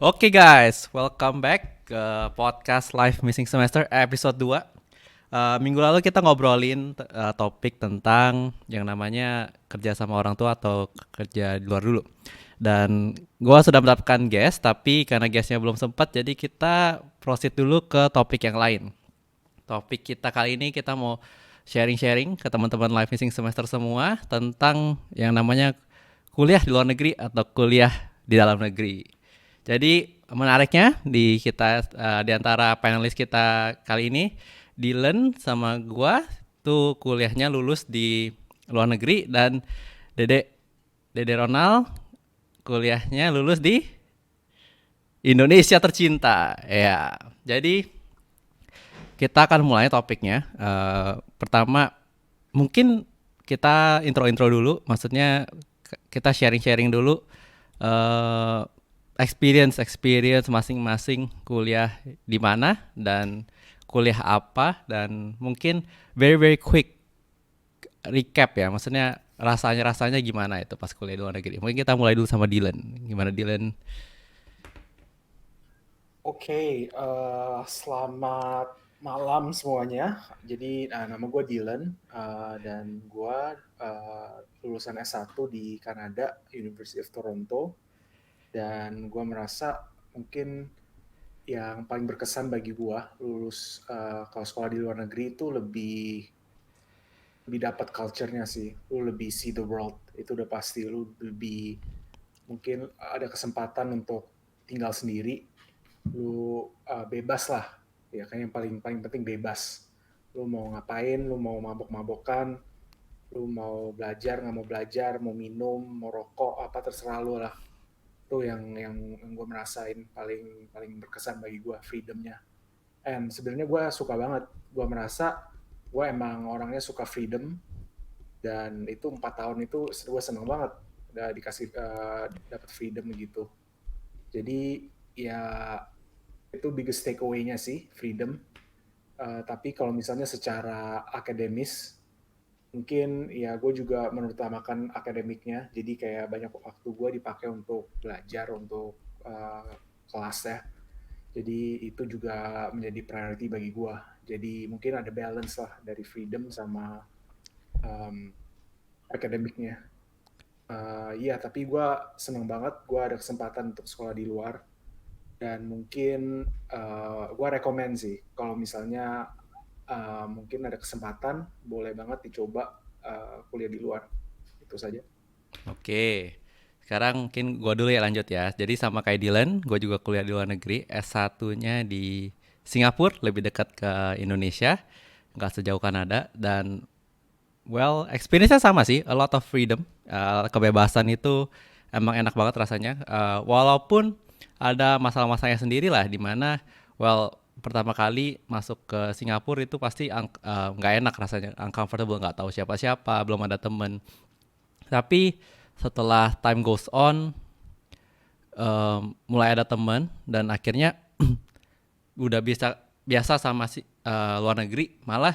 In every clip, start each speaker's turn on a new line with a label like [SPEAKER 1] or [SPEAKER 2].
[SPEAKER 1] Oke guys, welcome back ke podcast Live Missing Semester episode 2. Minggu lalu kita ngobrolin topik tentang yang namanya kerja sama orang tua atau kerja di luar dulu. Dan gue sudah mendapatkan guest, tapi karena guestnya belum sempat, jadi kita proceed dulu ke topik yang lain. Topik kita kali ini kita mau sharing-sharing ke teman-teman Live Missing Semester semua tentang yang namanya kuliah di luar negeri atau kuliah di dalam negeri. Jadi menariknya di antara panelis kita kali ini, Dylan sama gua tuh kuliahnya lulus di luar negeri, dan Dede Dede Ronald kuliahnya lulus di Indonesia tercinta. Ya. Jadi kita akan mulai topiknya. Pertama mungkin kita intro-intro dulu, maksudnya kita sharing-sharing dulu eh experience masing-masing kuliah di mana dan kuliah apa, dan mungkin very very quick recap ya, maksudnya rasanya gimana itu pas kuliah di luar negeri. Mungkin kita mulai dulu sama Dylan. Gimana Dylan?
[SPEAKER 2] Oke, selamat malam semuanya. Jadi, nama gue Dylan, dan gue lulusan S1 di Kanada, University of Toronto. Dan gue merasa mungkin yang paling berkesan bagi gue lulus kalau sekolah di luar negeri itu lebih lebih dapat culture-nya sih. Lu lebih see the world, itu udah pasti. Lu lebih mungkin ada kesempatan untuk tinggal sendiri, lu bebas lah, ya kan, yang paling paling penting bebas. Lu mau ngapain, lu mau mabok-mabokan, lu mau belajar nggak mau belajar, mau minum mau rokok, apa terserah lu lah. Itu yang gue merasain paling paling berkesan bagi gue, freedomnya. And sebenarnya gue suka banget, gue merasa gue emang orangnya suka freedom, dan itu 4 tahun itu gue seneng banget udah dikasih dapat freedom gitu. Jadi ya itu biggest takeaway-nya sih, freedom. Tapi kalau misalnya secara akademis, mungkin ya gue juga menutamakan akademiknya. Jadi kayak banyak waktu gue dipakai untuk belajar, untuk kelas ya. Jadi itu juga menjadi priority bagi gue. Jadi mungkin ada balance lah dari freedom sama um, akademiknya. Iya, tapi gue seneng banget gue ada kesempatan untuk sekolah di luar. Dan mungkin gue rekomend sih kalau misalnya mungkin ada kesempatan, boleh banget dicoba kuliah di luar. Itu saja.
[SPEAKER 1] Oke. Sekarang mungkin gua dulu ya, lanjut ya. Jadi sama kayak Dylan, gua juga kuliah di luar negeri. S1-nya di Singapura, lebih dekat ke Indonesia, nggak sejauh Kanada. Dan well, experience-nya sama sih, a lot of freedom. Kebebasan itu emang enak banget rasanya. Walaupun ada masalah-masalahnya sendiri lah, di mana well, pertama kali masuk ke Singapura itu pasti nggak enak rasanya, uncomfortable, nggak tahu siapa-siapa, belum ada temen. Tapi setelah time goes on, mulai ada temen, dan akhirnya udah bisa biasa sama si luar negeri. Malah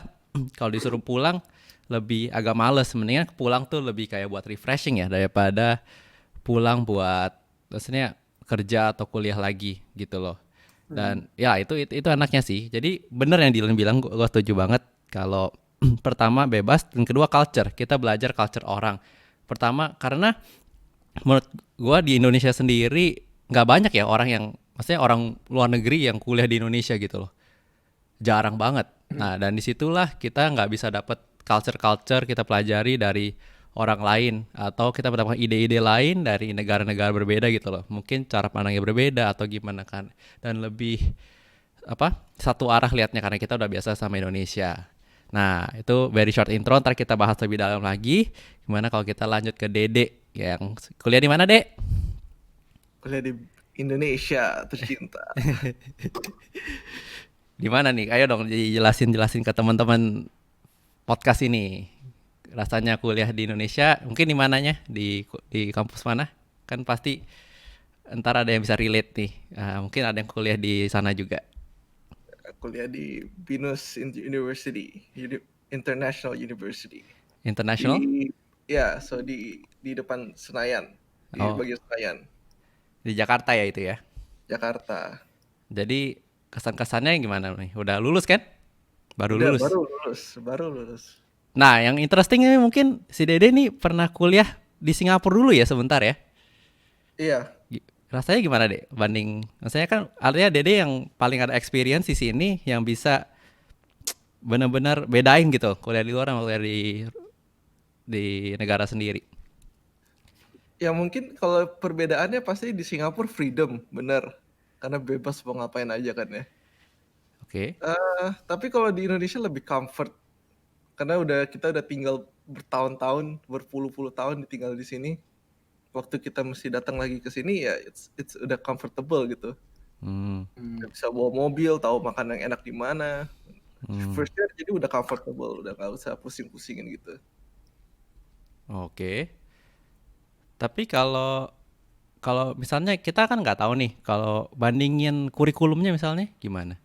[SPEAKER 1] kalau disuruh pulang lebih agak males, mendingan pulang tuh lebih kayak buat refreshing ya, daripada pulang buat maksudnya kerja atau kuliah lagi gitu loh.
[SPEAKER 2] Hmm.
[SPEAKER 1] Dan ya itu enaknya sih. Jadi bener yang Dylan bilang, gue setuju banget kalau pertama bebas, dan kedua culture, kita belajar culture orang. Pertama karena menurut gue di Indonesia sendiri nggak banyak ya orang yang, maksudnya orang luar negeri yang kuliah di Indonesia gitu loh, jarang banget. Nah, dan disitulah kita nggak bisa dapat culture-culture kita pelajari dari orang lain, atau kita mendapatkan ide-ide lain dari negara-negara berbeda gitu loh. Mungkin cara pandangnya berbeda atau gimana kan, dan lebih apa, satu arah liatnya karena kita udah biasa sama Indonesia. Nah, itu very short intro, ntar kita bahas lebih dalam lagi. Gimana kalau kita lanjut ke Dede yang kuliah di mana, Dek?
[SPEAKER 3] Kuliah di Indonesia tercinta.
[SPEAKER 1] Di mana nih? Ayo dong jelasin ke teman-teman podcast ini. Rasanya kuliah di Indonesia, mungkin di mananya? Di kampus mana? Kan pasti entar ada yang bisa relate nih. Mungkin ada yang kuliah di sana juga.
[SPEAKER 3] Kuliah di Binus University, International University.
[SPEAKER 1] International?
[SPEAKER 3] Di so di depan Senayan, di
[SPEAKER 1] Oh,
[SPEAKER 3] bagian Senayan.
[SPEAKER 1] di Jakarta ya itu ya.
[SPEAKER 3] Jakarta.
[SPEAKER 1] Jadi kesan-kesannya gimana nih? Udah lulus kan? Baru
[SPEAKER 3] Udah
[SPEAKER 1] lulus.
[SPEAKER 3] baru lulus.
[SPEAKER 1] Nah, yang interesting ini mungkin si Dede nih pernah kuliah di Singapura dulu ya sebentar ya.
[SPEAKER 3] Iya,
[SPEAKER 1] Rasanya gimana deh banding? Maksudnya kan artinya Dede yang paling ada experience di sini yang bisa benar-benar bedain gitu kuliah di luar sama kuliah di negara sendiri.
[SPEAKER 3] ya mungkin kalau perbedaannya pasti di Singapura freedom, bener. Karena bebas mau ngapain aja kan ya.
[SPEAKER 1] Oke.
[SPEAKER 3] Tapi kalau di Indonesia lebih comfort karena kita udah tinggal bertahun-tahun, berpuluh-puluh tahun tinggal di sini. Waktu kita mesti datang lagi ke sini ya it's udah comfortable gitu.
[SPEAKER 1] Hmm.
[SPEAKER 2] Hmm.
[SPEAKER 3] Udah bisa bawa mobil, tahu makan yang enak di mana.
[SPEAKER 1] Hmm.
[SPEAKER 3] First year jadi udah comfortable, udah nggak usah pusing-pusingin gitu.
[SPEAKER 1] Oke. Tapi kalau kalau misalnya kita kan nggak tahu nih kalau bandingin kurikulumnya misalnya gimana?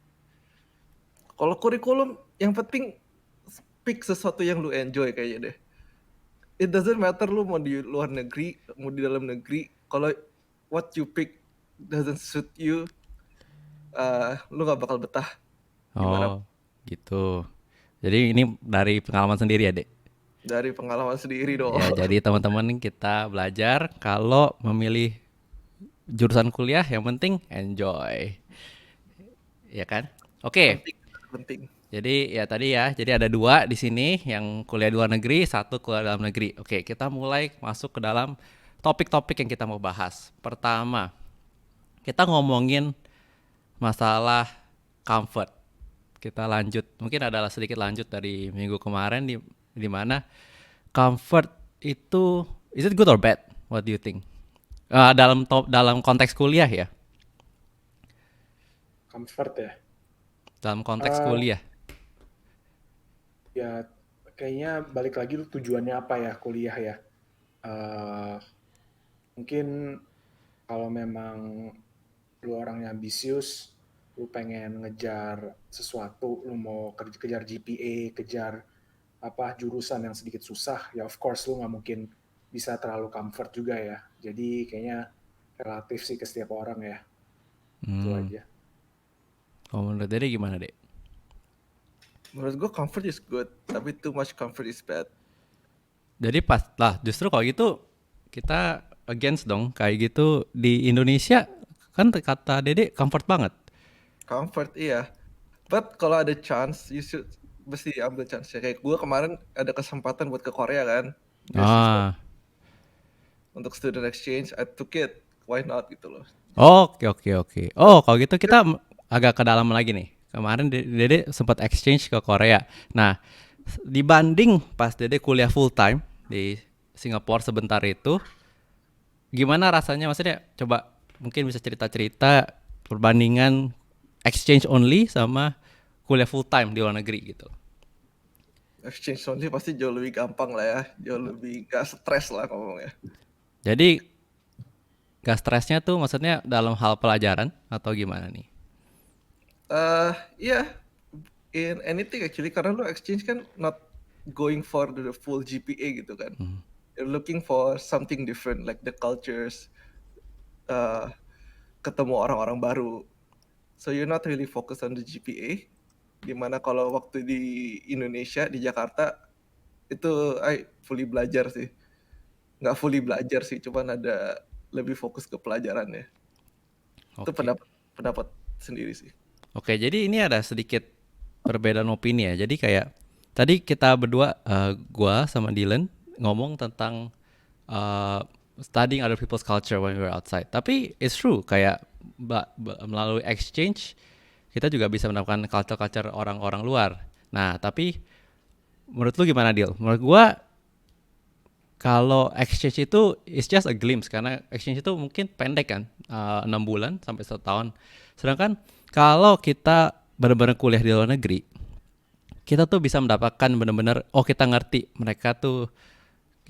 [SPEAKER 3] Kalau kurikulum yang penting pick sesuatu yang lu enjoy kayaknya deh. It doesn't matter lu mau di luar negeri, mau di dalam negeri. Kalau what you pick doesn't suit you, lu nggak bakal betah dimana
[SPEAKER 1] Oh, gitu. Jadi ini dari pengalaman sendiri ya, Dek.
[SPEAKER 3] dari pengalaman sendiri dong.
[SPEAKER 1] Ya, jadi teman-teman kita belajar kalau memilih jurusan kuliah yang penting enjoy, ya kan? Oke.
[SPEAKER 3] Penting, penting.
[SPEAKER 1] Jadi ya tadi ya, jadi ada dua di sini yang kuliah di luar negeri, satu kuliah dalam negeri. Oke, kita mulai masuk ke dalam topik-topik yang kita mau bahas. Pertama, kita ngomongin masalah comfort. Kita lanjut, mungkin adalah sedikit lanjut dari minggu kemarin di mana comfort itu is it good or bad? What do you think? Dalam konteks kuliah ya,
[SPEAKER 2] Comfort ya.
[SPEAKER 1] dalam konteks
[SPEAKER 2] Eh,
[SPEAKER 1] kuliah.
[SPEAKER 2] Ya kayaknya balik lagi tuh tujuannya apa ya kuliah ya. Eh, Mungkin kalau memang lu orangnya ambisius, lu pengen ngejar sesuatu, lu mau kejar GPA, kejar apa jurusan yang sedikit susah, ya of course lu nggak mungkin bisa terlalu comfort juga ya. Jadi kayaknya relatif sih ke setiap orang ya. Itu
[SPEAKER 1] Hmm.
[SPEAKER 2] aja.
[SPEAKER 1] Kalau menurut Dede gimana, Dek?
[SPEAKER 3] Menurut gue comfort is good, tapi too much comfort is bad.
[SPEAKER 1] Jadi pas lah justru kalau gitu kita against dong kayak gitu di Indonesia kan kata Dede comfort banget.
[SPEAKER 3] Comfort iya. But kalau ada chance, you should mesti ambil chance. Ya, kayak gue kemarin ada kesempatan buat ke Korea kan, beasiswa
[SPEAKER 1] Ah,
[SPEAKER 3] untuk student exchange, I took it. Why not gitu loh.
[SPEAKER 1] oke oke oke. Oh kalau gitu kita agak ke dalam lagi nih. Kemarin Dede sempat exchange ke Korea. Nah dibanding pas Dede kuliah full time di Singapura sebentar itu, gimana rasanya? Maksudnya coba mungkin bisa cerita-cerita perbandingan exchange only sama kuliah full time di luar negeri gitu.
[SPEAKER 3] Exchange only pasti jauh lebih gampang lah ya, jauh lebih gak stres lah ngomongnya.
[SPEAKER 1] Jadi gak stresnya tuh maksudnya dalam hal pelajaran atau gimana nih?
[SPEAKER 3] Yeah, in anything actually karena lu exchange kan not going for the full GPA gitu kan. You're looking for something different like the cultures, uh, ketemu orang-orang baru. So you're not really focused on the GPA. Dimana kalau waktu di Indonesia di Jakarta itu fully belajar sih. Nggak fully belajar sih, cuman ada lebih fokus ke pelajarannya. Itu
[SPEAKER 1] Oke.
[SPEAKER 3] pendapat pendapat sendiri sih.
[SPEAKER 1] Oke, jadi ini ada sedikit perbedaan opini ya. Jadi kayak tadi kita berdua gua sama Dylan ngomong tentang uh, studying other people's culture when we were outside. Tapi it's true kayak melalui exchange kita juga bisa mendapatkan culture-culture orang-orang luar. Nah, tapi menurut lu gimana, Dil? Menurut gua kalau exchange itu is just a glimpse karena exchange itu mungkin pendek kan, 6 bulan sampai setahun. Sedangkan kalau kita benar-benar kuliah di luar negeri, kita tuh bisa mendapatkan benar-benar oh kita ngerti mereka tuh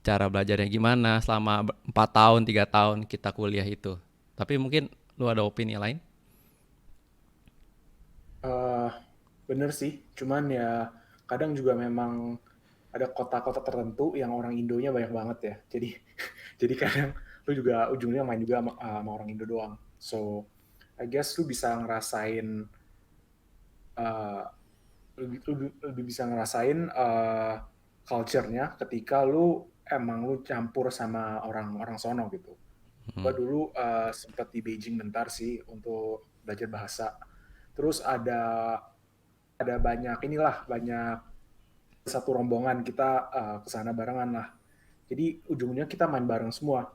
[SPEAKER 1] cara belajarnya gimana selama 4 tahun, 3 tahun kita kuliah itu. Tapi mungkin lu ada opini lain?
[SPEAKER 2] Eh, Bener sih, cuman ya kadang juga memang ada kota-kota tertentu yang orang Indonya banyak banget ya. Jadi jadi kadang lu juga ujungnya main juga sama orang Indo doang. So I guess lu bisa ngerasain uh, lebih bisa ngerasain culture-nya ketika lu campur sama orang-orang sono gitu. Gua dulu sempat di Beijing bentar sih untuk belajar bahasa. Terus ada banyak satu rombongan kita ke sana barengan lah. Jadi ujungnya kita main bareng semua.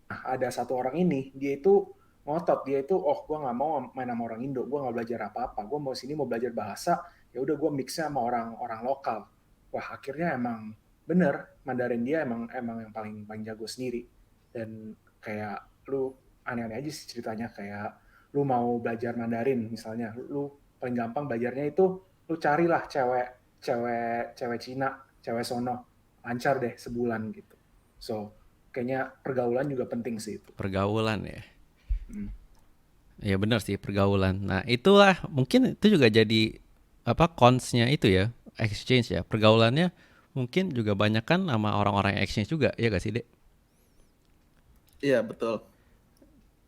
[SPEAKER 2] Nah, ada satu orang ini, dia itu ngotot, dia itu, oh gue nggak mau main sama orang Indo, gue nggak belajar apa-apa, gue mau sini mau belajar bahasa, ya udah gue mixnya sama orang-orang lokal. Wah akhirnya emang bener, Mandarin dia emang emang yang paling paling jago sendiri. Dan kayak lu aneh-aneh aja sih ceritanya, kayak lu mau belajar Mandarin misalnya, lu paling gampang belajarnya itu lu carilah cewek cewek cewek Cina, cewek sono, lancar deh sebulan gitu. So kayaknya pergaulan juga penting sih itu.
[SPEAKER 1] Pergaulan ya.
[SPEAKER 2] Hmm.
[SPEAKER 1] Ya benar sih, pergaulan. Nah itulah mungkin itu juga jadi apa cons-nya itu ya, exchange ya. Pergaulannya mungkin juga banyak kan sama orang-orang yang exchange juga, ya gak sih Dek?
[SPEAKER 3] Iya betul.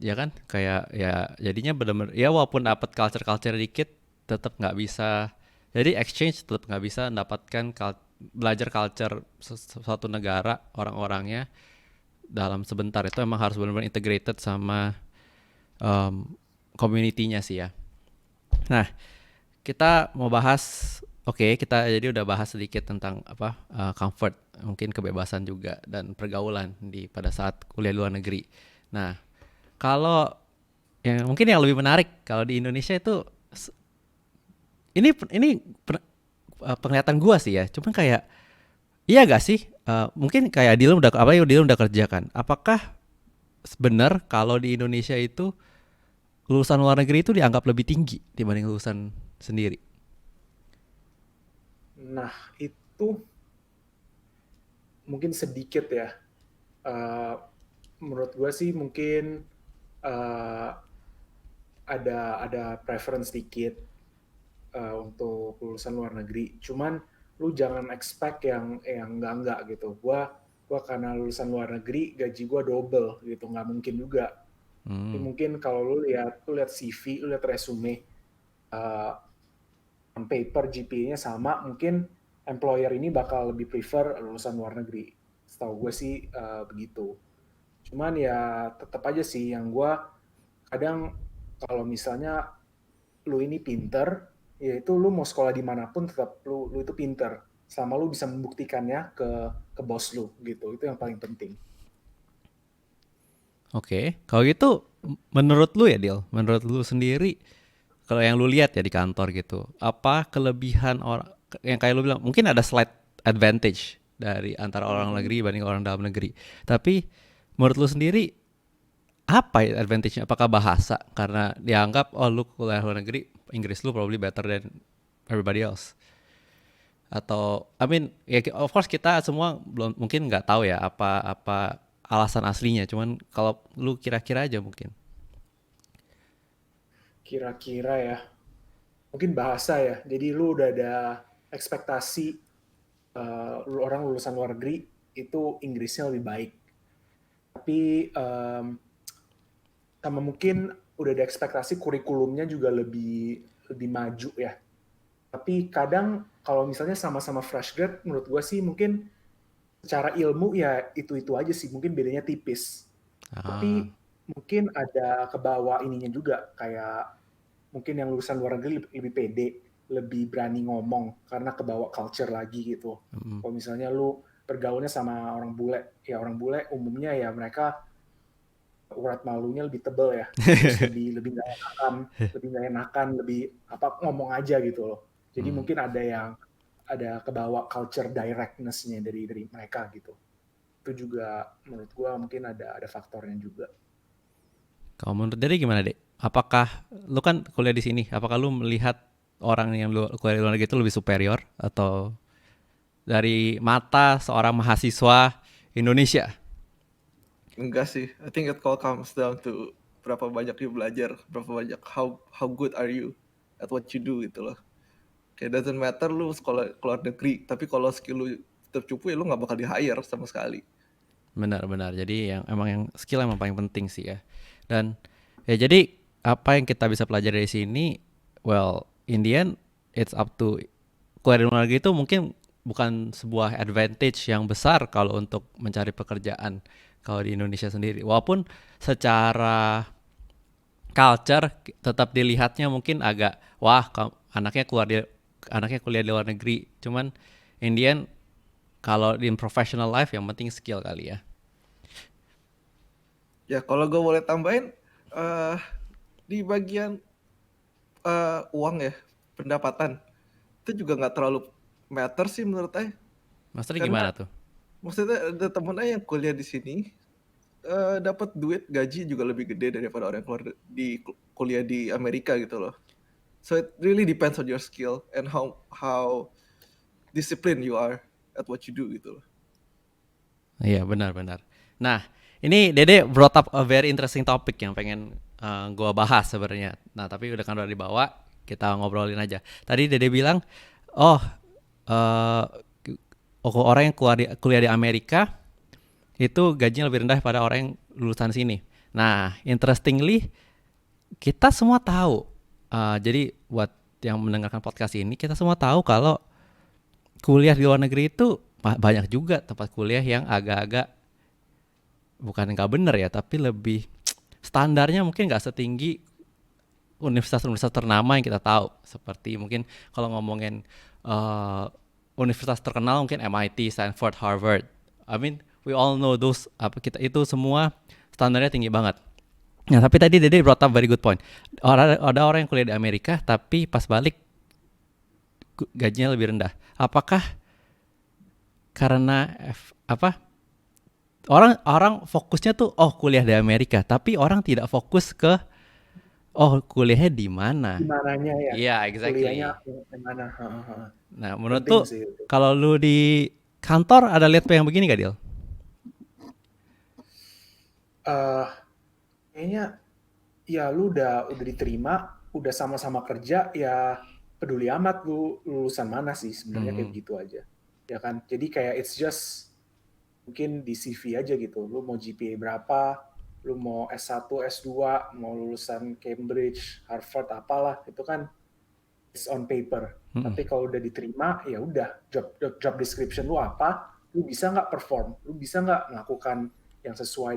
[SPEAKER 1] Ya kan, kayak ya jadinya benar-benar ya walaupun dapat culture-culture dikit, tetap nggak bisa. Jadi exchange tetap nggak bisa mendapatkan belajar culture suatu negara orang-orangnya dalam sebentar. Itu emang harus benar-benar integrated sama community-nya sih ya. Nah, kita mau bahas, oke, kita jadi udah bahas sedikit tentang apa comfort, mungkin kebebasan juga dan pergaulan di pada saat kuliah luar negeri. Nah, kalau yang mungkin yang lebih menarik kalau di Indonesia itu ini penglihatan gua sih ya. Cuman kayak iya gak sih? Mungkin kayak Dylan udah kerja kan. Apakah benar kalau di Indonesia itu lulusan luar negeri itu dianggap lebih tinggi dibanding lulusan sendiri?
[SPEAKER 2] Nah, itu mungkin sedikit ya. Uh, menurut gue sih mungkin uh, ada preference sedikit untuk lulusan luar negeri. Cuman lu jangan expect yang enggak gitu. Gua karena lulusan luar negeri gaji gua double gitu, nggak mungkin juga. Tapi
[SPEAKER 1] Hmm,
[SPEAKER 2] mungkin kalau lu lihat CV, lu lihat resume, uh, on paper GPA-nya sama, mungkin employer ini bakal lebih prefer lulusan luar negeri. Setahu gue sih begitu. Cuman ya tetap aja sih yang gue kadang kalau misalnya lu ini pinter, ya itu lu mau sekolah dimanapun tetap lu itu pinter. Selama lu bisa membuktikannya ke bos lu gitu. Itu yang paling penting.
[SPEAKER 1] oke. Kalau gitu menurut lu ya Dil, menurut lu sendiri kalau yang lu lihat ya di kantor gitu, apa kelebihan orang yang kayak lu bilang mungkin ada slight advantage dari antara orang
[SPEAKER 2] Mhm.
[SPEAKER 1] negeri dibanding orang dalam negeri. Tapi menurut lu sendiri apa ya advantage-nya? Apakah bahasa? Karena dianggap oh lu kuliah luar negeri, Inggris lu probably better than everybody else. Atau I mean ya of course kita semua belum mungkin nggak tahu ya apa apa alasan aslinya. Cuman kalau lu kira-kira aja mungkin.
[SPEAKER 2] Kira-kira ya, mungkin bahasa ya. Jadi lu udah ada ekspektasi orang lulusan luar negeri itu Inggrisnya lebih baik. Tapi sama mungkin udah ada ekspektasi kurikulumnya juga lebih lebih maju ya. Tapi kadang kalau misalnya sama-sama fresh grad, menurut gue sih mungkin secara ilmu ya itu-itu aja sih, mungkin bedanya tipis.
[SPEAKER 1] Ah,
[SPEAKER 2] Tapi mungkin ada kebawa ininya juga, kayak mungkin yang lulusan luar negeri lebih pede, lebih berani ngomong karena kebawa culture lagi gitu.
[SPEAKER 1] mm,
[SPEAKER 2] Kalau misalnya lu bergaulnya sama orang bule, ya orang bule umumnya ya mereka urat malunya lebih tebel ya, terus lebih nggak enakan, lebih apa ngomong aja gitu loh. Jadi
[SPEAKER 1] mm.
[SPEAKER 2] mungkin ada kebawa culture directness-nya dari mereka gitu. Itu juga menurut gua mungkin ada faktornya juga.
[SPEAKER 1] Kalau menurut dari gimana dek? Apakah lu kan kuliah di sini? Apakah lu melihat orang yang lu kuliah di luar negeri itu lebih superior atau dari mata seorang mahasiswa Indonesia?
[SPEAKER 3] Enggak sih. I think it all comes down to berapa banyak you belajar, berapa banyak how good are you at what you do gitu loh. Kayak doesn't matter lu sekolah keluar negeri, tapi kalau skill lu tetap cupu ya lu nggak bakal di hire sama sekali.
[SPEAKER 1] Benar-benar. Jadi yang emang yang skill emang paling penting sih ya. Dan ya jadi apa yang kita bisa pelajari dari sini, well, in the end, it's up to kuliah di luar negeri itu mungkin bukan sebuah advantage yang besar kalau untuk mencari pekerjaan kalau di Indonesia sendiri. Walaupun secara culture tetap dilihatnya mungkin agak wah anaknya kuliah di luar negeri. Cuman in the end kalau di professional life yang penting skill kali ya.
[SPEAKER 3] Ya kalau gue boleh tambahin di bagian uang ya, pendapatan itu juga nggak terlalu matter sih menurut saya.
[SPEAKER 1] Maksudnya
[SPEAKER 3] Karena
[SPEAKER 1] gimana tuh?
[SPEAKER 3] maksudnya ada temen saya yang kuliah di sini dapat duit gaji juga lebih gede daripada orang yang keluar di kuliah di Amerika gitu loh. So it really depends on your skill and how disciplined you are at what you do gitu loh.
[SPEAKER 1] Iya benar-benar. Nah ini Dede brought up a very interesting topic yang pengen gua bahas sebenarnya. Nah tapi udah dibawa, kita ngobrolin aja. Tadi Dede bilang, oh orang yang kuliah di Amerika itu gajinya lebih rendah pada orang yang lulusan sini. Nah interestingly kita semua tahu. Jadi buat yang mendengarkan podcast ini, kita semua tahu kalau kuliah di luar negeri itu banyak juga tempat kuliah yang agak-agak bukan nggak bener ya, tapi lebih standarnya mungkin nggak setinggi universitas-universitas ternama yang kita tahu. Seperti mungkin kalau ngomongin universitas terkenal mungkin MIT, Stanford, Harvard. I mean we all know those, kita itu semua standarnya tinggi banget. Nah tapi tadi Dede brought up very good point. Ada orang yang kuliah di Amerika tapi pas balik gajinya lebih rendah. Apakah karena orang fokusnya tuh kuliah di Amerika, tapi orang tidak fokus ke kuliahnya di mana?
[SPEAKER 2] Di mananya ya?
[SPEAKER 1] Iya, exactly.
[SPEAKER 2] Kuliahnya di mana?
[SPEAKER 1] Nah, menurut
[SPEAKER 2] Penting
[SPEAKER 1] tuh
[SPEAKER 2] sih itu.
[SPEAKER 1] kalau lu di kantor ada lihat yang begini gak, Dil?
[SPEAKER 2] Kayaknya ya lu udah diterima, udah sama-sama kerja, ya peduli amat lu lulusan mana sih sebenarnya, kayak begitu aja. Ya kan? Jadi kayak it's just mungkin di CV aja gitu. Lu mau GPA berapa, lu mau S1, S2, mau lulusan Cambridge, Harvard, apalah, itu kan it's on paper. Tapi kalau udah diterima, ya udah job description lu apa, lu bisa nggak perform, lu bisa nggak melakukan yang sesuai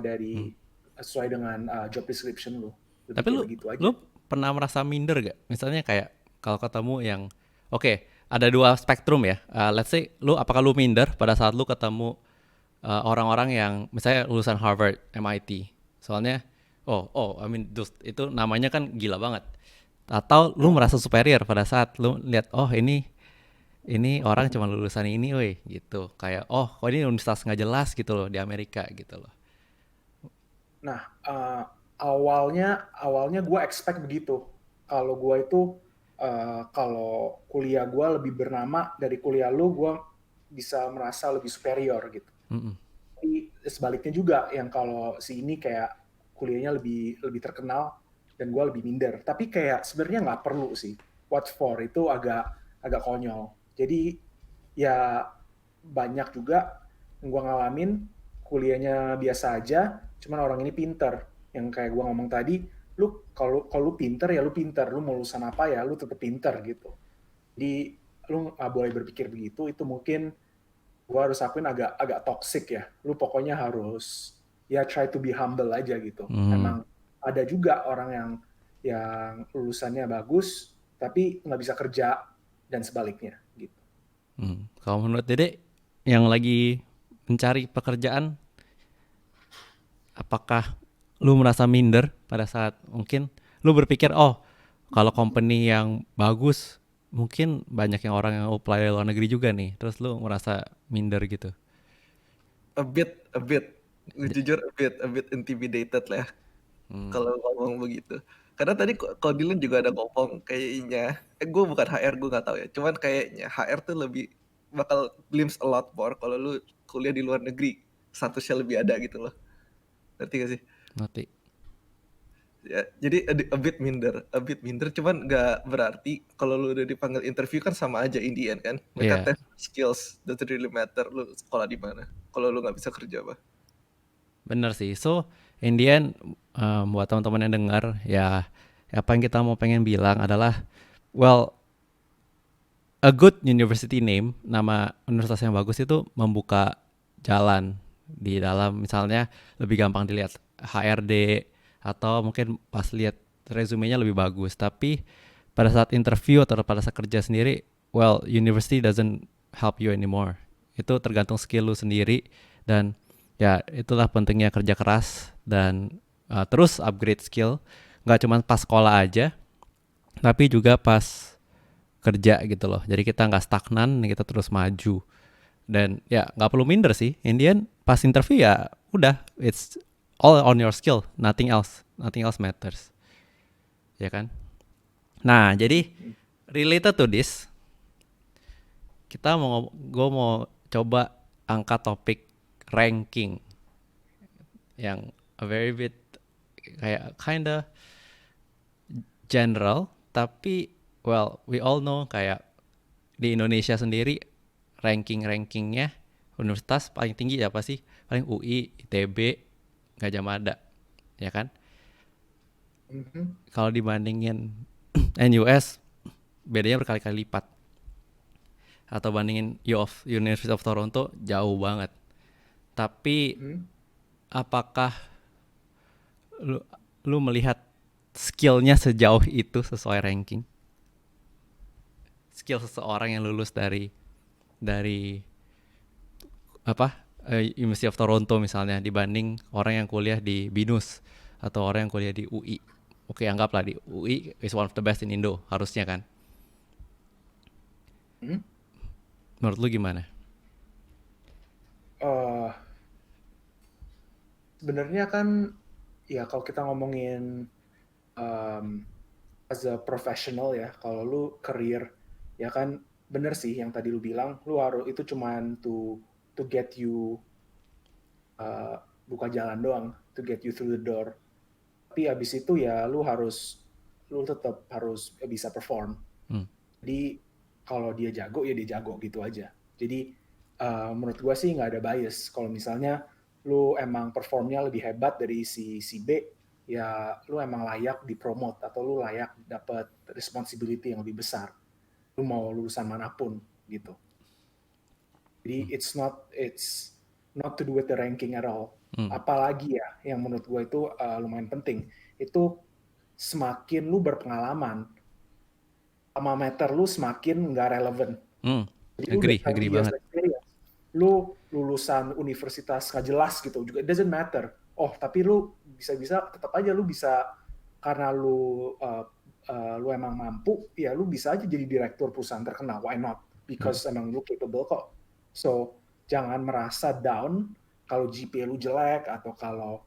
[SPEAKER 2] dengan job description lu.
[SPEAKER 1] Tapi lu pernah merasa minder gak? Misalnya kayak kalau ketemu yang ada dua spektrum ya. Let's say apakah lu minder pada saat lu ketemu orang-orang yang misalnya lulusan Harvard, MIT. Soalnya I mean itu namanya kan gila banget. Atau lu merasa superior pada saat lu lihat ini orang cuma lulusan ini weh gitu. Kayak ini universitas nggak jelas gitu loh di Amerika gitu loh.
[SPEAKER 2] Nah, awalnya gue expect begitu. Kalau gue itu kalau kuliah gue lebih bernama dari kuliah lu, gue bisa merasa lebih superior gitu. Tapi sebaliknya juga, yang kalau si ini kayak kuliahnya lebih terkenal dan gue lebih minder. Tapi kayak sebenarnya nggak perlu sih. What for itu agak konyol. Jadi ya banyak juga yang gue ngalamin kuliahnya biasa aja, cuman orang ini pinter. Yang kayak gue ngomong tadi, lu kalau lu pinter ya lu pinter, lu mau lulusan apa ya lu tetap pinter gitu. Jadi lu nggak boleh berpikir begitu. Itu mungkin gue harus akuin agak toxic ya. Lu pokoknya harus ya try to be humble aja gitu. Emang ada juga orang yang lulusannya bagus tapi nggak bisa kerja dan sebaliknya gitu.
[SPEAKER 1] Kalau menurut Dede yang lagi mencari pekerjaan, apakah lu merasa minder pada saat mungkin lu berpikir kalau company yang bagus mungkin banyak yang orang yang apply di luar negeri juga nih, terus lu merasa minder gitu?
[SPEAKER 3] A bit jujur a bit intimidated lah kalau ngomong begitu. Karena tadi kalau Dylan juga ada ngomong kayaknya, gue bukan HR, gue nggak tahu ya. Cuman kayaknya HR tuh lebih bakal glimpse a lot more kalau lu kuliah di luar negeri, statusnya lebih ada gitu loh. Ngerti gak sih?
[SPEAKER 1] Ngerti.
[SPEAKER 3] Ya, jadi a bit minder, cuman nggak berarti kalau lu udah dipanggil interview kan sama aja in the end kan. Mereka tes skills, doesn't really matter lu sekolah di mana. Kalau lu nggak bisa kerja apa.
[SPEAKER 1] Bener sih. So in the end buat teman-teman yang dengar ya Apa yang kita mau pengen bilang adalah, well, a good university name, nama universitas yang bagus itu membuka jalan di dalam, misalnya lebih gampang dilihat HRD, atau mungkin pas lihat resumenya lebih bagus. Tapi pada saat interview atau pada saat kerja sendiri, well, university doesn't help you anymore. Itu tergantung skill lu sendiri, dan ya itulah pentingnya kerja keras dan terus upgrade skill, nggak cuma pas sekolah aja, tapi juga pas kerja gitu loh. Jadi kita nggak stagnan, kita terus maju. Dan ya nggak perlu minder sih. In the end, pas interview ya udah, it's all on your skill, nothing else matters, ya kan? Nah, jadi related to this, gue mau coba angkat topik ranking yang a very bit kayak kinda general, tapi well, we all know kayak di Indonesia sendiri rankingnya universitas paling tinggi apa sih? Paling UI, ITB, Gajah Mada, ya kan? Kalau dibandingin NUS, bedanya berkali-kali lipat. Atau bandingin University of Toronto, jauh banget. Tapi apakah lu melihat skillnya sejauh itu sesuai ranking? Skill seseorang yang lulus dari University of Toronto misalnya, dibanding orang yang kuliah di BINUS atau orang yang kuliah di UI. Oke, anggaplah di UI is one of the best in Indo, harusnya kan. Menurut lu gimana?
[SPEAKER 2] Sebenarnya kan ya kalau kita ngomongin as a professional ya, kalau lu career ya kan, bener sih yang tadi lu bilang, lu harus itu cuman to get you buka jalan doang, to get you through the door. Tapi abis itu ya lu tetap harus bisa perform. Jadi kalau dia jago ya dia jago gitu aja. Jadi menurut gua sih nggak ada bias. Kalau misalnya lu emang performnya lebih hebat dari si B, ya lu emang layak dipromote atau lu layak dapat responsibility yang lebih besar. Lu mau lulusan manapun gitu. Jadi it's not to do with the ranking at all. Apalagi ya yang menurut gue itu lumayan penting, itu semakin lu berpengalaman, meter lu semakin nggak relevan. Jadi
[SPEAKER 1] agree banget.
[SPEAKER 2] Lu lulusan universitas nggak jelas gitu juga, it doesn't matter. Oh, tapi lu bisa tetap aja lu bisa, karena lu emang mampu, ya lu bisa aja jadi direktur perusahaan terkenal. Why not? Because emang lu capable kok. So jangan merasa down kalau GPA lu jelek atau kalau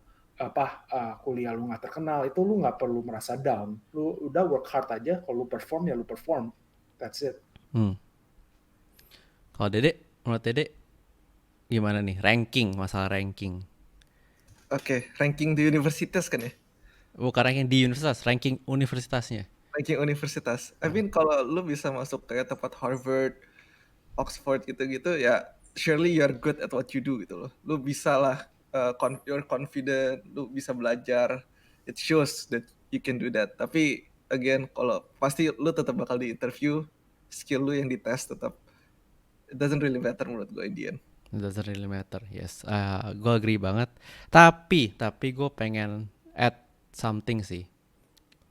[SPEAKER 2] kuliah lu nggak terkenal. Itu lu nggak perlu merasa down. Lu udah work hard aja. Kalau lu perform ya lu perform. That's it.
[SPEAKER 1] Kalau menurut Dede gimana nih masalah ranking?
[SPEAKER 3] Oke, ranking di universitas kan ya?
[SPEAKER 1] Bukan ranking di universitas, ranking universitasnya.
[SPEAKER 3] Ranking universitas. I mean kalau lu bisa masuk kayak tempat Harvard, Oxford gitu-gitu ya, surely you're good at what you do gitu loh. Lu bisa lah, you're confident, lu bisa belajar. It shows that you can do that. Tapi again, kalau pasti lu tetap bakal di interview, skill lu yang dites tetap. It doesn't really matter menurut gue in the end.
[SPEAKER 1] It doesn't really matter, yes. Gue agree banget. Tapi gue pengen add something sih.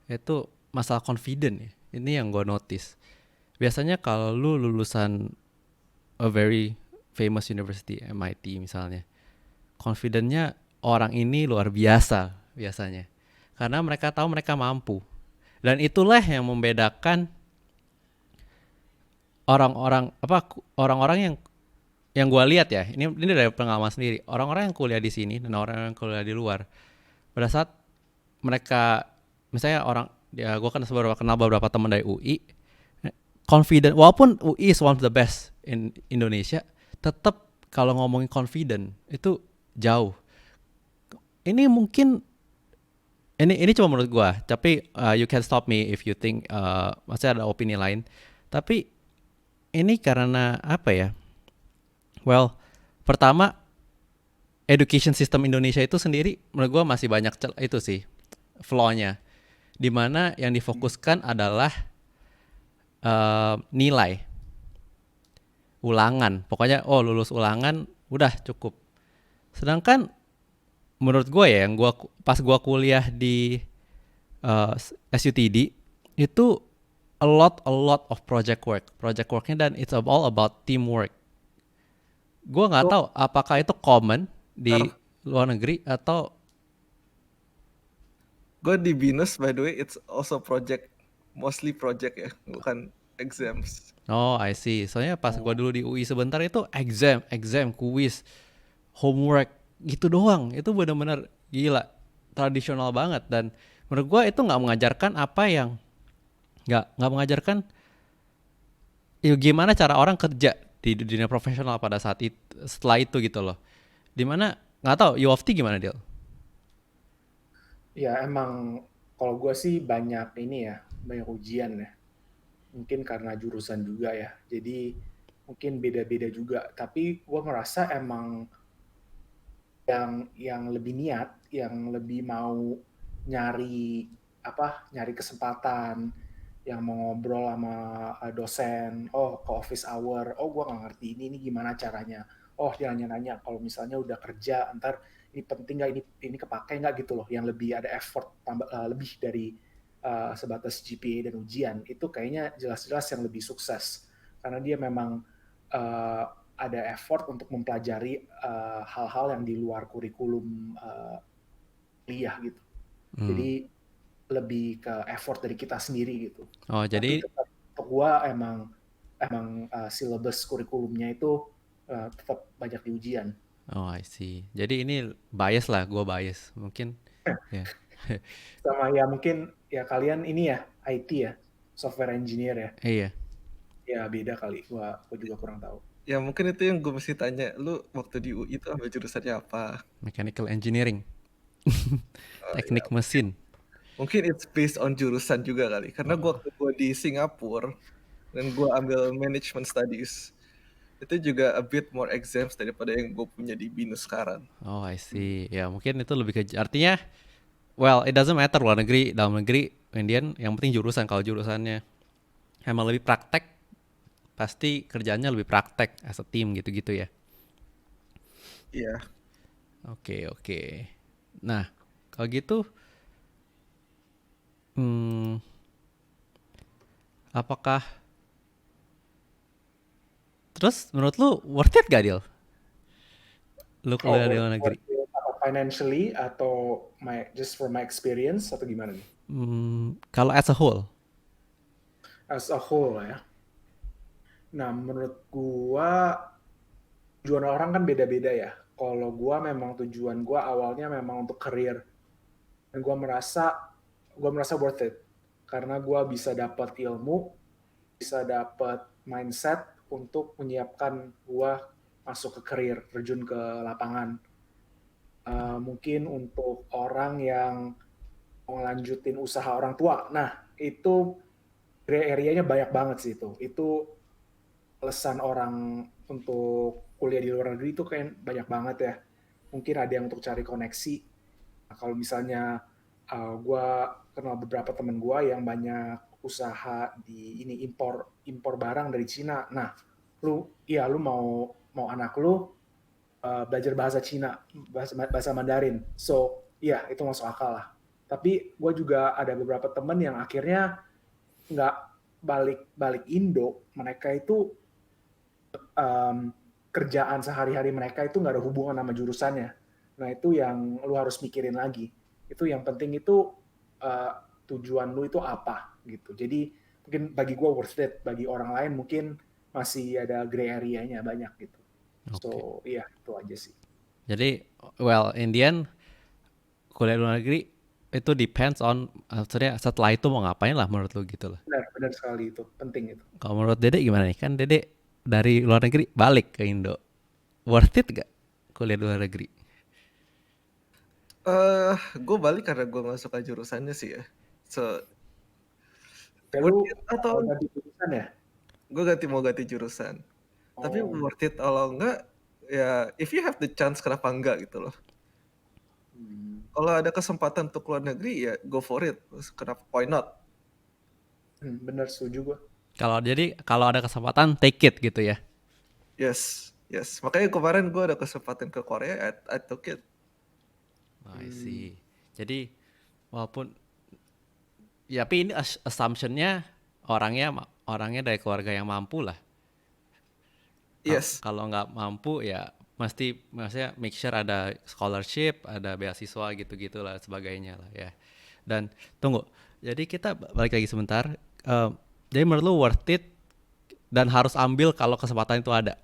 [SPEAKER 1] Itu masalah confident ya. Ini yang gue notice. Biasanya kalau lu lulusan a very famous university, MIT misalnya, confidentnya orang ini luar biasa biasanya. Karena mereka tahu mereka mampu. Dan itulah yang membedakan orang-orang yang gue lihat ya, ini dari pengalaman sendiri, orang-orang yang kuliah di sini dan orang yang kuliah di luar, pada saat mereka, misalnya gue kan kenal beberapa teman dari UI, confident, walaupun UI is one of the best in Indonesia, tetap kalau ngomongin confident itu jauh. Ini mungkin ini cuma menurut gue, tapi you can stop me if you think maksudnya ada opini lain. Tapi ini karena apa ya? Well, pertama, education system Indonesia itu sendiri menurut gue masih banyak itu sih flaw-nya. di mana yang difokuskan adalah nilai ulangan. Pokoknya lulus ulangan udah cukup. Sedangkan menurut gue ya, yang pas gue kuliah di SUTD itu a lot of project worknya, dan it's all about teamwork. Gue nggak
[SPEAKER 3] So,
[SPEAKER 1] tahu apakah itu common di
[SPEAKER 3] ntar
[SPEAKER 1] luar negeri atau
[SPEAKER 3] gue di BINUS by the way, it's also mostly project ya, bukan exams.
[SPEAKER 1] I see. Soalnya pas gue dulu di UI sebentar itu exam, kuis, homework gitu doang. Itu benar-benar gila, tradisional banget. Dan menurut gue itu nggak mengajarkan apa yang nggak mengajarkan gimana cara orang kerja di dunia profesional pada saat itu, setelah itu gitu loh. Dimana nggak tahu U of T gimana Del?
[SPEAKER 2] Ya emang kalau gue sih banyak ini ya, banyak ujian ya. Mungkin karena jurusan juga ya. Jadi mungkin beda-beda juga. Tapi gue merasa emang yang lebih niat, yang lebih mau nyari nyari kesempatan, yang mau ngobrol sama dosen, ke office hour, gue nggak ngerti ini gimana caranya, dia nanya-nanya kalau misalnya udah kerja, ntar ini penting nggak, ini kepake nggak gitu loh, yang lebih ada effort lebih dari sebatas GPA dan ujian, itu kayaknya jelas-jelas yang lebih sukses, karena dia memang uh, ada effort untuk mempelajari hal-hal yang di luar kurikulum kuliah gitu.
[SPEAKER 1] Hmm.
[SPEAKER 2] Jadi lebih ke effort dari kita sendiri gitu. Tapi
[SPEAKER 1] Jadi
[SPEAKER 2] tetap untuk gua emang syllabus kurikulumnya itu tetap banyak di ujian.
[SPEAKER 1] I see. Jadi ini bias lah, gue bias mungkin ya.
[SPEAKER 2] Sama ya mungkin ya kalian ini ya IT ya, software engineer ya.
[SPEAKER 1] Iya,
[SPEAKER 2] Ya beda kali. Gua juga kurang tahu.
[SPEAKER 3] Ya mungkin itu yang gue mesti tanya, lu waktu di UI itu ambil jurusannya apa?
[SPEAKER 1] mechanical engineering,
[SPEAKER 3] Ya,
[SPEAKER 1] teknik mesin.
[SPEAKER 3] mungkin it's based on jurusan juga kali. Karena waktu gue di Singapura dan gue ambil management studies, itu juga a bit more exams daripada yang gue punya di BINUS sekarang.
[SPEAKER 1] I see. Ya mungkin itu lebih ke artinya, well, it doesn't matter luar negeri, dalam negeri, Indian, yang penting jurusan. Kalau jurusannya emang lebih praktek, pasti kerjanya lebih praktek as a team gitu-gitu ya.
[SPEAKER 3] Iya.
[SPEAKER 1] Oke. Nah, kalau gitu, hmm, apakah terus menurut lu worth it gak, Dil? Lu kuliah di luar negeri?
[SPEAKER 2] Worth it apa financially atau just for my experience atau gimana nih?
[SPEAKER 1] Kalau as a whole?
[SPEAKER 2] As a whole ya. Nah, menurut gua tujuan orang kan beda-beda ya. Kalau gua memang tujuan gua awalnya memang untuk career, dan gua merasa worth it karena gua bisa dapat ilmu, bisa dapat mindset untuk menyiapkan gua masuk ke career, terjun ke lapangan. Mungkin untuk orang yang mau lanjutin usaha orang tua, nah itu gray area-nya banyak banget sih itu. Itu alasan orang untuk kuliah di luar negeri itu kayak banyak banget ya. Mungkin ada yang untuk cari koneksi. Nah, kalau misalnya gue kenal beberapa temen gue yang banyak usaha di ini impor barang dari Cina. Nah, lu mau anak lu belajar bahasa Cina, bahasa Mandarin. So, iya itu masuk akal lah. Tapi gue juga ada beberapa temen yang akhirnya nggak balik Indo, mereka itu kerjaan sehari-hari mereka itu nggak ada hubungan sama jurusannya. Nah itu yang lu harus mikirin lagi. Itu yang penting itu uh, tujuan lu itu apa gitu. Jadi mungkin bagi gue worth it, bagi orang lain mungkin masih ada gray area-nya banyak gitu. So
[SPEAKER 1] Oke.
[SPEAKER 2] iya itu aja sih.
[SPEAKER 1] Jadi, well, in the end, kuliah di luar negeri itu depends on, maksudnya setelah itu mau ngapain lah menurut lu gitu loh.
[SPEAKER 2] Benar, benar sekali itu, penting itu.
[SPEAKER 1] Kalau menurut Dede gimana nih? Kan Dede dari luar negeri balik ke Indo. Worth it gak kuliah di luar negeri?
[SPEAKER 3] Gue balik karena gue gak suka jurusannya sih ya. So,
[SPEAKER 2] Kayak lu
[SPEAKER 3] worth it atau
[SPEAKER 2] ganti jurusan ya?
[SPEAKER 3] gue mau ganti jurusan. Tapi
[SPEAKER 2] Oh,
[SPEAKER 3] worth it kalau enggak, ya if you have the chance kenapa enggak gitu loh. kalau ada kesempatan untuk keluar negeri ya go for it. Kenapa? Why not?
[SPEAKER 2] Bener, setuju gue.
[SPEAKER 1] Kalau ada kesempatan take it gitu ya.
[SPEAKER 3] Yes, yes. Makanya kemarin gue ada kesempatan ke Korea, I took it.
[SPEAKER 1] I see. Jadi walaupun ya tapi ini assumption-nya orangnya dari keluarga yang mampu lah.
[SPEAKER 3] Yes.
[SPEAKER 1] Kalau nggak mampu ya maksudnya make sure ada scholarship, ada beasiswa gitu-gitu lah sebagainya lah ya. Dan tunggu, jadi kita balik lagi sebentar. Eh, jadi menurut lu worth it dan harus ambil kalau kesempatan itu ada.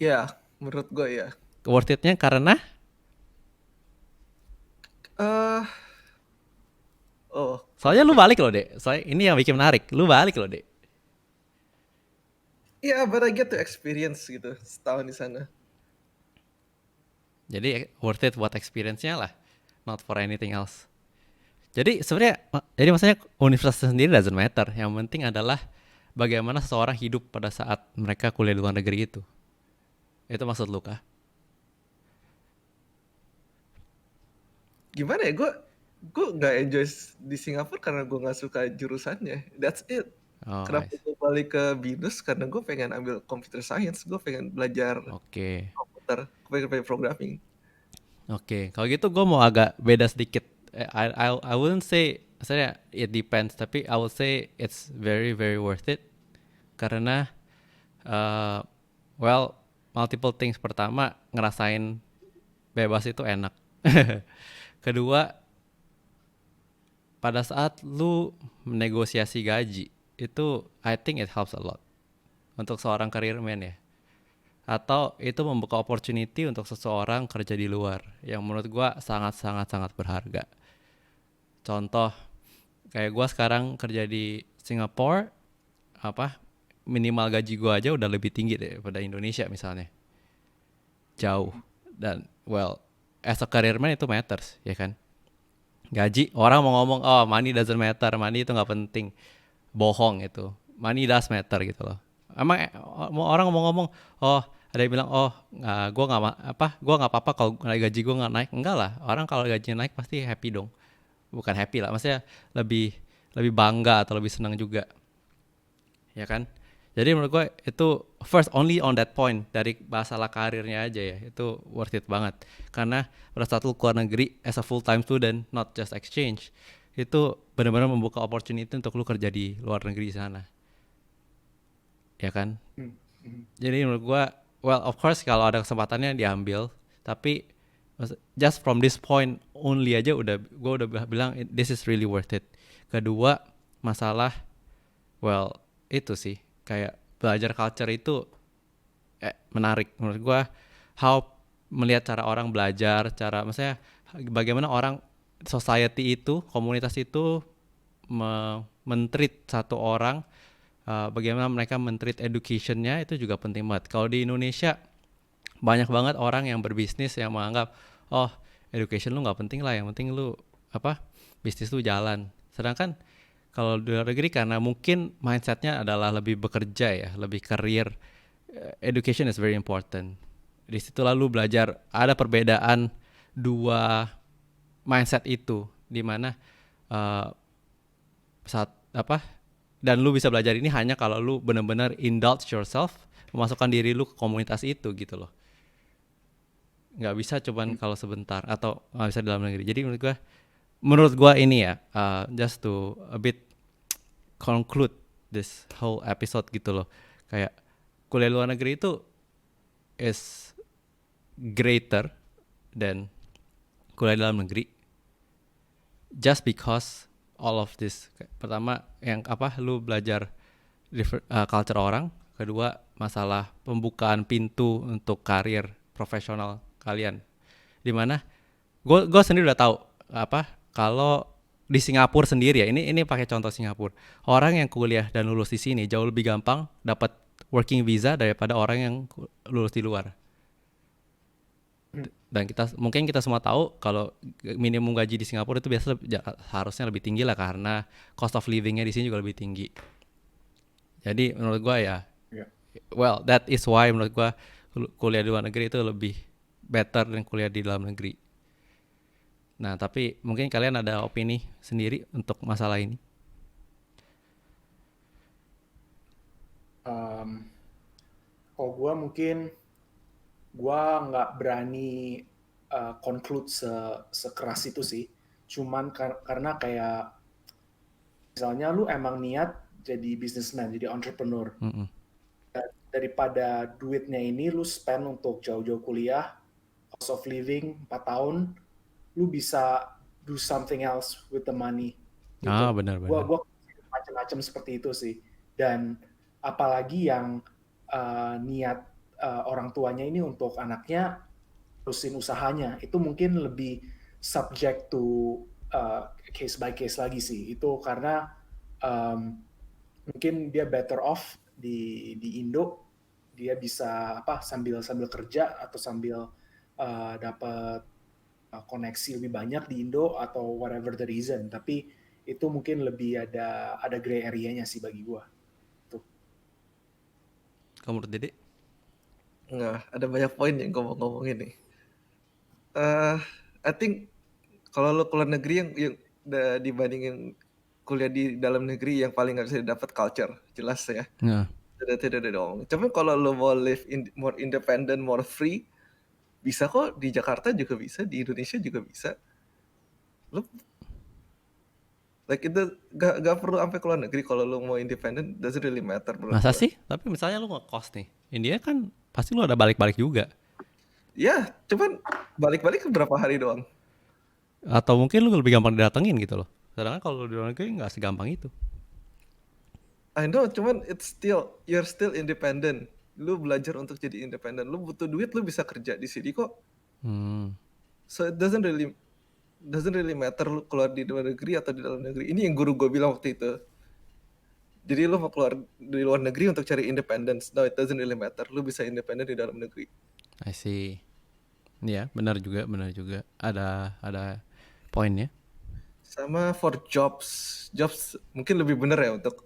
[SPEAKER 3] Ya, menurut gue ya.
[SPEAKER 1] Worth it-nya karena
[SPEAKER 3] eh oh,
[SPEAKER 1] soalnya lu balik loh dek. Soalnya ini yang bikin menarik. Lu balik loh dek.
[SPEAKER 3] yeah, but I get to experience gitu setahun di sana.
[SPEAKER 1] Jadi worth it buat experience-nya lah, not for anything else. Jadi sebenarnya, jadi maksudnya universitas sendiri doesn't matter. Yang penting adalah bagaimana seseorang hidup pada saat mereka kuliah di luar negeri itu. Itu maksud lu kah?
[SPEAKER 3] Gimana ya, gue nggak enjoy di Singapura karena gue nggak suka jurusannya. That's it.
[SPEAKER 1] Oh,
[SPEAKER 3] Kenapa gue balik ke BINUS? Karena gue pengen ambil computer science, gue pengen belajar
[SPEAKER 1] oke.
[SPEAKER 3] komputer, gue pengen belajar programming.
[SPEAKER 1] Oke, kalau gitu gue mau agak beda sedikit. I wouldn't say, maksudnya it depends, tapi I would say it's very very worth it karena, uh, well, multiple things. Pertama, ngerasain bebas itu enak. Kedua, pada saat lu menegosiasi gaji itu, I think it helps a lot untuk seorang careerman ya. Atau itu membuka opportunity untuk seseorang kerja di luar yang menurut gua sangat sangat sangat berharga. Contoh kayak gua sekarang kerja di Singapura, apa minimal gaji gua aja udah lebih tinggi daripada Indonesia misalnya, jauh. Dan well, as a careerman itu matters ya kan. Gaji, orang mau ngomong oh money doesn't matter, money itu nggak penting, bohong itu. Money does matter gitu loh. Emang orang mau ngomong oh, ada yang bilang oh gue nggak apa-apa kalau gaji gue nggak naik. Enggak lah, orang kalau gajinya naik pasti happy dong. Bukan happy lah, maksudnya lebih lebih bangga atau lebih senang juga ya kan. Jadi menurut gue itu first only on that point, dari masalah karirnya aja ya, itu worth it banget. Karena pada saat lu keluar negeri as a full time student, not just exchange, itu benar-benar membuka opportunity untuk lu kerja di luar negeri sana, ya kan. Jadi menurut gue, well of course kalau ada kesempatannya diambil, tapi just from this point only aja gue udah bilang this is really worth it. Kedua, masalah, well itu sih kayak belajar culture itu menarik menurut gua. How melihat cara orang belajar, cara maksudnya bagaimana orang society itu, komunitas itu mentreat satu orang, bagaimana mereka mentreat educationnya itu juga penting banget. Kalau di Indonesia banyak banget orang yang berbisnis yang menganggap oh education lu nggak penting lah, yang penting lu bisnis lu jalan. Sedangkan kalau di luar negeri karena mungkin mindsetnya adalah lebih bekerja ya, lebih career, education is very important. Di situ lalu belajar ada perbedaan dua mindset itu, di mana saat dan lu bisa belajar ini hanya kalau lu benar-benar indulge yourself, memasukkan diri lu ke komunitas itu gitu loh. Nggak bisa cuman kalau sebentar atau nggak bisa dalam negeri. Jadi menurut gua ini ya, just to a bit conclude this whole episode gitu loh, kayak kuliah luar negeri itu is greater than kuliah dalam negeri just because all of this. Pertama yang lu belajar culture orang. Kedua, masalah pembukaan pintu untuk karir profesional kalian, dimana gue sendiri udah tahu kalau di Singapura sendiri ya, ini pakai contoh Singapura, orang yang kuliah dan lulus di sini jauh lebih gampang dapat working visa daripada orang yang lulus di luar. Dan mungkin kita semua tahu kalau minimum gaji di Singapura itu harusnya lebih tinggi lah, karena cost of livingnya di sini juga lebih tinggi. Jadi menurut gue ya, well that is why menurut gue kuliah di luar negeri itu lebih better dan kuliah di dalam negeri. Nah, tapi mungkin kalian ada opini sendiri untuk masalah ini.
[SPEAKER 2] Kalau gue mungkin gue nggak berani conclude sekeras itu sih. Cuman karena kayak misalnya lu emang niat jadi businessman, jadi entrepreneur. Daripada duitnya ini lu spend untuk jauh-jauh kuliah, cost of living 4 tahun, lu bisa do something else with the money gitu. Gua
[SPEAKER 1] Benar-benar.
[SPEAKER 2] macam-macam seperti itu sih. Dan apalagi yang niat orang tuanya ini untuk anaknya terusin usahanya, itu mungkin lebih subject to case by case lagi sih. Itu karena mungkin dia better off di Indo, dia bisa sambil kerja atau sambil dapat koneksi lebih banyak di Indo atau whatever the reason. Tapi itu mungkin lebih ada gray area-nya sih bagi gua. Tuh.
[SPEAKER 1] Kamu menurut Dede?
[SPEAKER 3] Nggak, ada banyak poin yang gue mau ngomongin nih. I think kalau lo keluar negeri yang dibandingin kuliah di dalam negeri, yang paling nggak bisa didapat culture, jelas ya. Tidak dong. Tapi kalau lo mau live more independent, more free, bisa kok di Jakarta juga bisa, di Indonesia juga bisa. Lo like itu gak perlu sampai keluar negeri kalau lo mau independent, doesn't really matter menurut
[SPEAKER 1] Masa
[SPEAKER 3] gue.
[SPEAKER 1] sih? Tapi misalnya lu ngekos nih, India kan pasti lu ada balik-balik juga.
[SPEAKER 3] Ya, cuman balik-balik berapa hari doang.
[SPEAKER 1] Atau mungkin lu lebih gampang didatengin gitu loh. Sedangkan kalau lu di luar negeri nggak segampang itu.
[SPEAKER 3] I know, cuman you're still independent. Lu belajar untuk jadi independent. Lu butuh duit, lu bisa kerja di sini kok. So it doesn't really matter lu keluar di luar negeri atau di dalam negeri. Ini yang guru gue bilang waktu itu. Jadi lu mau keluar di luar negeri untuk cari independence. No, it doesn't really matter. Lu bisa independent di dalam negeri.
[SPEAKER 1] I see. Iya, benar juga. Ada poinnya.
[SPEAKER 3] Sama for jobs mungkin lebih benar ya untuk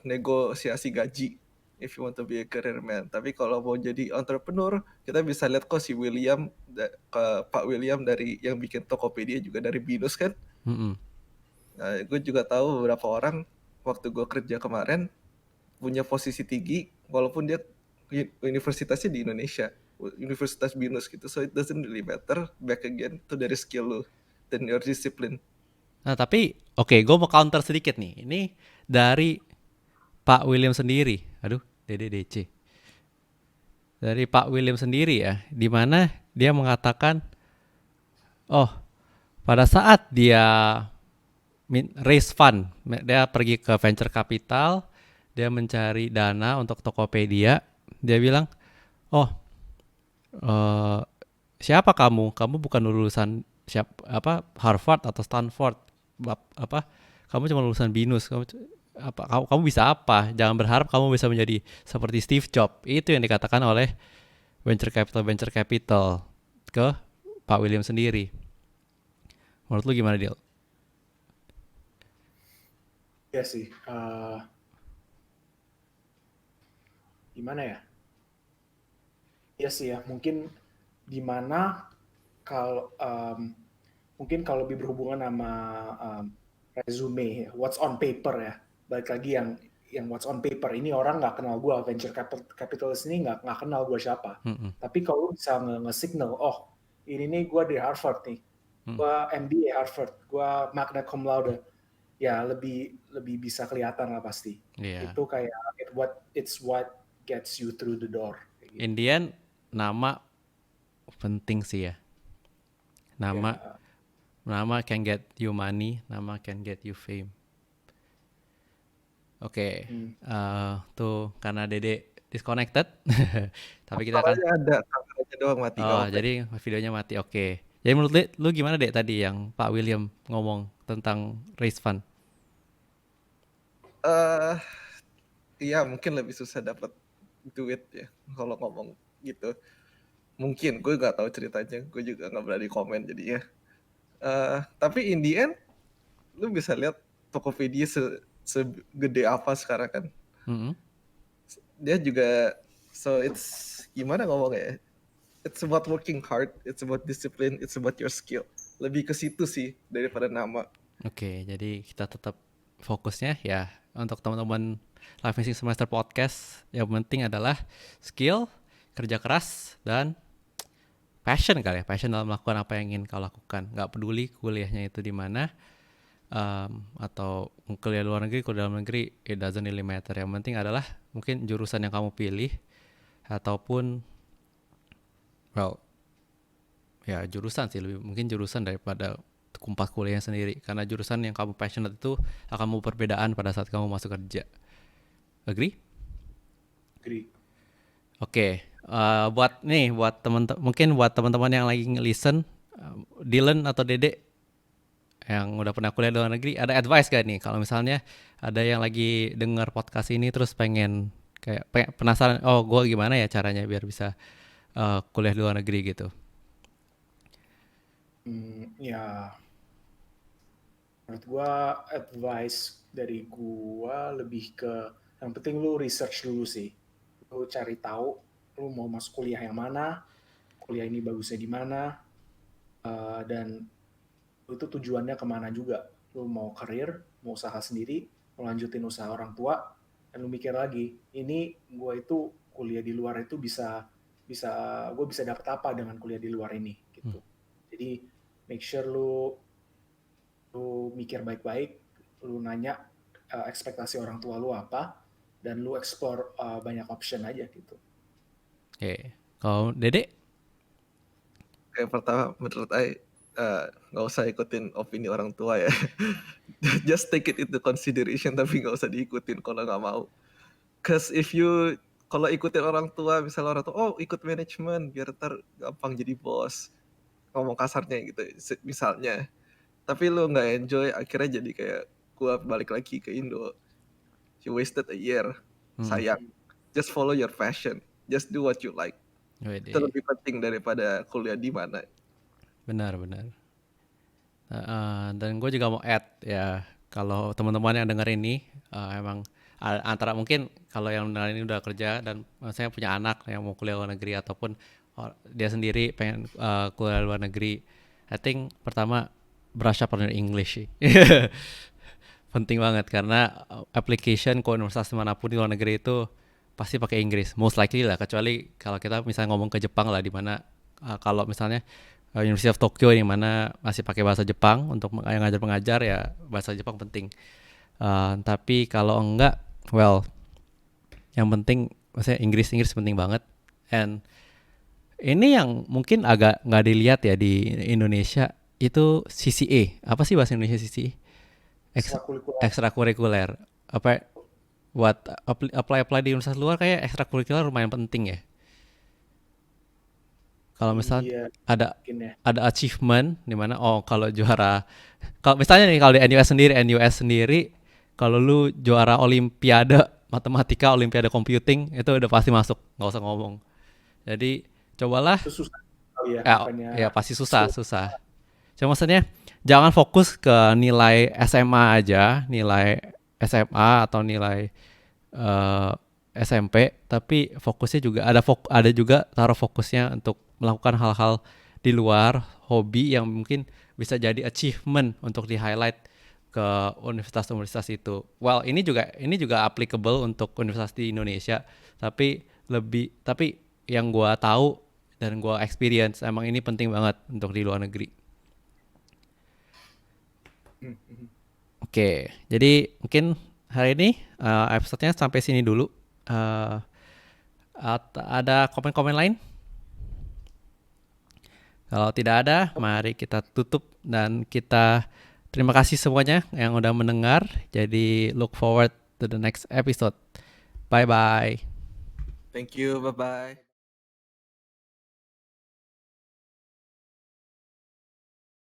[SPEAKER 3] negosiasi gaji if you want to be a career man. Tapi kalau mau jadi entrepreneur, kita bisa lihat kok si Pak William dari yang bikin Tokopedia juga dari BINUS kan. Nah, gue juga tahu beberapa orang waktu gue kerja kemarin punya posisi tinggi walaupun dia universitasnya di Indonesia, Universitas BINUS gitu. So it doesn't really matter, back again to dari skill lu dan your discipline.
[SPEAKER 1] Nah tapi oke, gue mau counter sedikit nih. Ini dari Pak William sendiri. Aduh, DC. Dari Pak William sendiri ya, di mana dia mengatakan, oh, pada saat dia raise fund, dia pergi ke venture capital, dia mencari dana untuk Tokopedia, dia bilang, oh, siapa kamu? Kamu bukan lulusan Harvard atau Stanford, kamu cuma lulusan BINUS. Kamu bisa apa? Jangan berharap kamu bisa menjadi seperti Steve Jobs. Itu yang dikatakan oleh venture capital ke Pak William sendiri. Menurut lu gimana, Dil?
[SPEAKER 2] Ya sih. Gimana ya? Ya sih ya. Mungkin dimana kalau mungkin kalau lebih berhubungan sama resume, what's on paper ya. Balik lagi yang what's on paper, ini orang nggak kenal gue, venture capitalist ini nggak kenal gue siapa. Tapi kalau bisa nge-signal, oh ini nih gue dari Harvard nih, gue MBA Harvard, gue magna cum laude, ya lebih bisa kelihatan lah pasti. Itu kayak it's what gets you through the door.
[SPEAKER 1] Gitu. Indian nama penting sih ya. Nama can get you money, nama can get you fame. Oke, tuh karena Dede disconnected, tapi kita akan
[SPEAKER 3] ada kameranya doang mati.
[SPEAKER 1] Oh, jadi videonya mati. Oke. Jadi menurut lu gimana Dek tadi yang Pak William ngomong tentang raise fund?
[SPEAKER 3] Iya mungkin lebih susah dapat duit ya kalau ngomong gitu. Mungkin gue nggak tahu ceritanya, gue juga nggak berani komen jadinya. Tapi in the end, lu bisa lihat Tokopedia segede apa sekarang kan. Dia juga, so it's gimana ngomongnya? It's about working hard, it's about discipline, it's about your skill. lebih ke situ sih daripada nama.
[SPEAKER 1] Oke, jadi kita tetap fokusnya ya untuk teman-teman Live Missing Semester Podcast. Yang penting adalah skill, kerja keras, dan passion kali ya. Passion dalam melakukan apa yang ingin kau lakukan. Nggak peduli kuliahnya itu di mana, atau kuliah luar negeri, kuliah dalam negeri, it doesn't really matter. Yang penting adalah mungkin jurusan yang kamu pilih, ataupun well, ya jurusan sih, lebih mungkin jurusan daripada kumpas kuliahnya sendiri, karena jurusan yang kamu passionate itu akan mau perbedaan pada saat kamu masuk kerja. Agree?
[SPEAKER 2] Agree.
[SPEAKER 1] Oke, buat mungkin buat teman-teman yang lagi nge-listen, Dylan atau Dede yang udah pernah kuliah di luar negeri, ada advice gak nih kalau misalnya ada yang lagi dengar podcast ini terus pengen kayak penasaran, oh gue gimana ya caranya biar bisa kuliah di luar negeri gitu?
[SPEAKER 2] Ya, menurut gua advice dari gua lebih ke yang penting lu research dulu sih. Lu cari tahu lu mau masuk kuliah yang mana, kuliah ini bagusnya di mana, dan itu tujuannya kemana juga. Lu mau karir, mau usaha sendiri, mau lanjutin usaha orang tua, dan lu mikir lagi, ini gua itu kuliah di luar itu gue bisa dapat apa dengan kuliah di luar ini gitu. Jadi make sure lu mikir baik-baik, lu nanya ekspektasi orang tua lu apa, dan lu explore banyak option aja gitu.
[SPEAKER 1] Oke, kalau Dede?
[SPEAKER 3] Kayak pertama menurut nggak usah ikutin opini orang tua ya. Just take it into consideration, tapi nggak usah diikutin kalau nggak mau. Cause kalau ikutin orang tua, misalnya orang tua, oh ikut manajemen biar ntar gampang jadi bos, ngomong kasarnya gitu misalnya. Tapi lu nggak enjoy, akhirnya jadi kayak gua balik lagi ke Indo. You wasted a year, sayang. Just follow your passion, just do what you like. Itu lebih penting daripada kuliah di mana.
[SPEAKER 1] Benar. Dan gue juga mau add ya, kalau teman-teman yang denger ini emang antara mungkin kalau yang dengar ini udah kerja dan saya punya anak yang mau kuliah luar negeri, ataupun dia sendiri pengen kuliah luar negeri, I think pertama brush up on your English sih. Penting banget, karena application ke universitas manapun di luar negeri itu pasti pakai Inggris, most likely lah, kecuali kalau kita misalnya ngomong ke Jepang lah, di mana kalau misalnya University of Tokyo yang mana masih pakai bahasa Jepang untuk yang ngajar-pengajar, ya bahasa Jepang penting. Tapi kalau enggak, well, yang penting maksudnya Inggris penting banget. And ini yang mungkin agak nggak dilihat ya di Indonesia, itu CCA. Apa sih bahasa Indonesia CCA? Ekstrakurikuler. Apa buat apply di universitas luar, kayak ekstrakurikuler lumayan penting ya. Kalau misalnya ada achievement di mana, oh kalau juara, kalau misalnya nih kalau di NUS sendiri kalau lu juara olimpiade matematika, olimpiade computing, itu udah pasti masuk, nggak usah ngomong. Jadi cobalah.
[SPEAKER 2] Itu susah
[SPEAKER 1] ya pasti susah. Cuma maksudnya jangan fokus ke nilai SMA aja, nilai SMA atau nilai SMP, tapi fokusnya juga ada juga taruh fokusnya untuk melakukan hal-hal di luar, hobi yang mungkin bisa jadi achievement untuk di highlight ke universitas-universitas itu. Well, ini juga applicable untuk universitas di Indonesia, tapi yang gua tahu dan gua experience, emang ini penting banget untuk di luar negeri. Oke, jadi mungkin hari ini episode-nya sampai sini dulu. Ada komen-komen lain? Kalau tidak ada, mari kita tutup dan kita terima kasih semuanya yang udah mendengar. Jadi look forward to the next episode. Bye-bye.
[SPEAKER 3] Thank you, bye-bye.